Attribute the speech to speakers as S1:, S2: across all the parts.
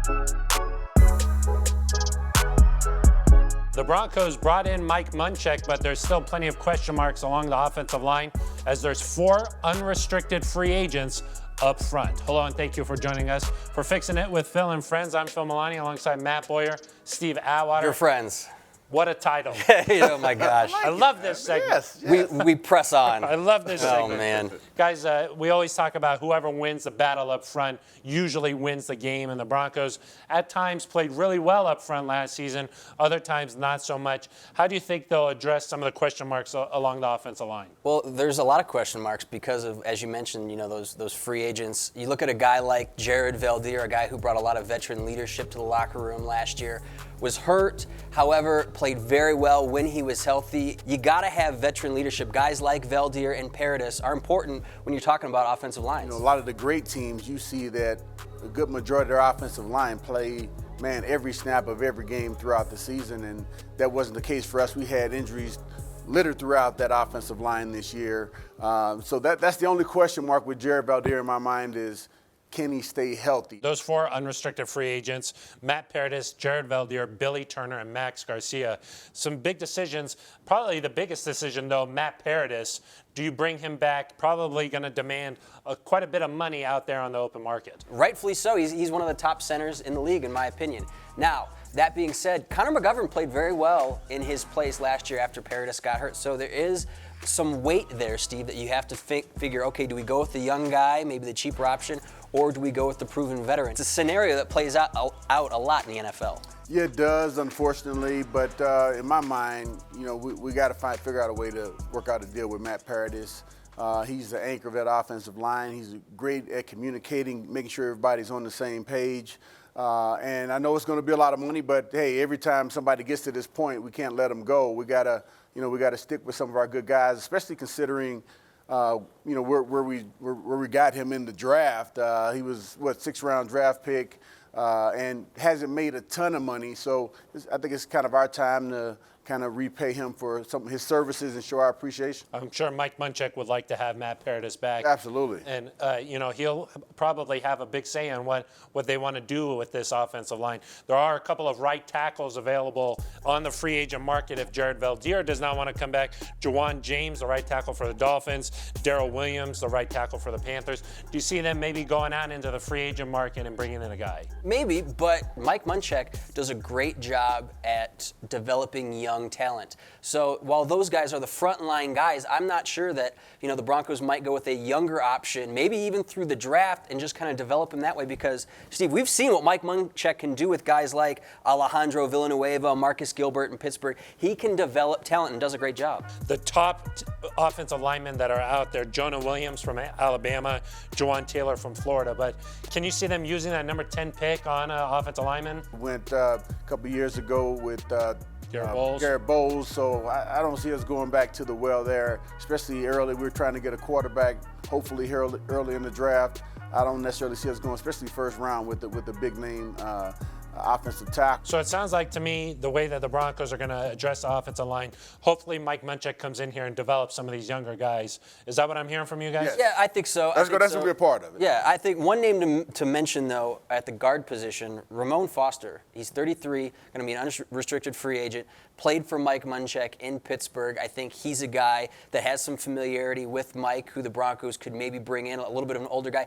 S1: The Broncos brought in Mike Munchak, but there's still plenty of question marks along the offensive line as there's 4 unrestricted free agents up front. Hello and thank you for joining us for Fixing It with Phil and Friends. I'm Phil Milani alongside Matt Boyer, Steve Atwater.
S2: Your friends.
S1: What a title.
S2: Oh, my gosh.
S1: I love this segment.
S3: Yes.
S2: We press on.
S1: I love this segment.
S2: Oh, man.
S1: Guys, we always talk about whoever wins the battle up front usually wins the game, and the Broncos at times played really well up front last season, other times not so much. How do you think they'll address some of the question marks along the offensive line?
S2: Well, there's a lot of question marks because of, as you mentioned, those free agents. You look at a guy like Jared Veldheer, a guy who brought a lot of veteran leadership to the locker room last year, was hurt, however, played very well when he was healthy. You got to have veteran leadership. Guys like Veldheer and Paradis are important when you're talking about offensive lines.
S3: A lot of the great teams, you see that a good majority of their offensive line play, every snap of every game throughout the season, and that wasn't the case for us. We had injuries littered throughout that offensive line this year. So that's the only question mark with Jared Veldheer in my mind is, can he stay healthy?
S1: Those 4 unrestricted free agents, Matt Paradis, Jared Veldheer, Billy Turner, and Max Garcia. Some big decisions. Probably the biggest decision, though, Matt Paradis. Do you bring him back? Probably going to demand quite a bit of money out there on the open market.
S2: Rightfully so. He's one of the top centers in the league, in my opinion. Now, that being said, Connor McGovern played very well in his place last year after Paradis got hurt. So there is some weight there, Steve, that you have to figure, okay, do we go with the young guy, maybe the cheaper option, or do we go with the proven veteran? It's a scenario that plays out a lot in the NFL.
S3: Yeah, it does, unfortunately, but in my mind, we got to figure out a way to work out a deal with Matt Paradis. He's the anchor of that offensive line. He's great at communicating, making sure everybody's on the same page. And I know it's going to be a lot of money, but hey, every time somebody gets to this point, we can't let them go. We gotta stick with some of our good guys, especially considering, where we got him in the draft. He was 6th-round draft pick, and hasn't made a ton of money. So I think it's kind of our time to kind of repay him for some of his services and show our appreciation.
S1: I'm sure Mike Munchak would like to have Matt Paradis back.
S3: Absolutely.
S1: And, he'll probably have a big say on what they want to do with this offensive line. There are a couple of right tackles available on the free agent market if Jared Veldheer does not want to come back. Juwan James, the right tackle for the Dolphins. Darrell Williams, the right tackle for the Panthers. Do you see them maybe going out into the free agent market and bringing in a guy?
S2: Maybe, but Mike Munchak does a great job at developing young talent. So while those guys are the frontline guys, I'm not sure that the Broncos might go with a younger option, maybe even through the draft, and just kind of develop him that way. Because Steve, we've seen what Mike Munchak can do with guys like Alejandro Villanueva, Marcus Gilbert in Pittsburgh. He can develop talent and does a great job.
S1: The top offensive linemen that are out there: Jonah Williams from Alabama, Juwan Taylor from Florida. But can you see them using that number 10 pick on an offensive lineman?
S3: Went a couple years ago with Garrett Bowles, so I don't see us going back to the well there, especially early. We're trying to get a quarterback, hopefully early in the draft. I don't necessarily see us going, especially first round, with the big name offensive tackle.
S1: So it sounds like to me the way that the Broncos are going to address the offensive line, hopefully Mike Munchak comes in here and develops some of these younger guys. Is that what I'm hearing from you guys?
S3: Yes.
S2: Yeah, I think so.
S3: That's going to be a part of it.
S2: Yeah, I think one name to mention, though, at the guard position, Ramon Foster. He's 33, going to be an unrestricted free agent, played for Mike Munchak in Pittsburgh. I think he's a guy that has some familiarity with Mike, who the Broncos could maybe bring in, a little bit of an older guy.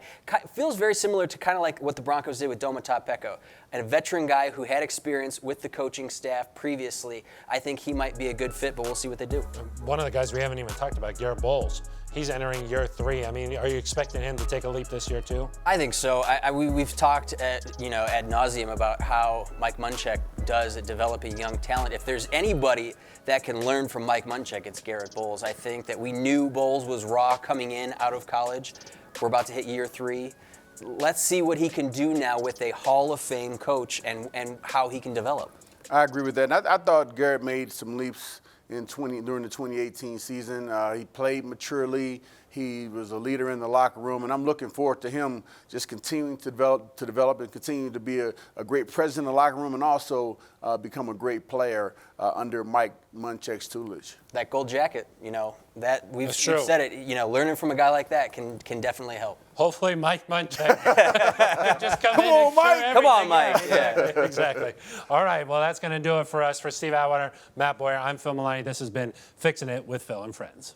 S2: Feels very similar to kind of like what the Broncos did with Domata Peko, and a veteran guy who had experience with the coaching staff previously. I think he might be a good fit, but we'll see what they do.
S1: One of the guys we haven't even talked about, Garrett Bowles. He's entering year 3. I mean, are you expecting him to take a leap this year too?
S2: I think so. We've talked ad nauseum about how Mike Munchak does at developing young talent. If there's anybody that can learn from Mike Munchak, it's Garrett Bowles. I think that we knew Bowles was raw coming in out of college. We're about to hit year 3. Let's see what he can do now with a Hall of Fame coach and how he can develop.
S3: I agree with that. And I thought Garrett made some leaps during the 2018 season. He played maturely. He was a leader in the locker room, and I'm looking forward to him just continuing to develop and continue to be a great president in the locker room, and also become a great player under Mike Munchak's tutelage.
S2: That gold jacket, that we've said it. Learning from a guy like that can definitely help.
S1: Hopefully, Mike Munchak can just come in
S3: on,
S1: and
S3: Mike.
S1: share
S2: Come on,
S1: everything.
S2: Mike. Yeah.
S1: Exactly. All right. Well, that's going to do it for us. For Steve Atwater, Matt Boyer, I'm Phil Maloney. This has been Fixing It with Phil and Friends.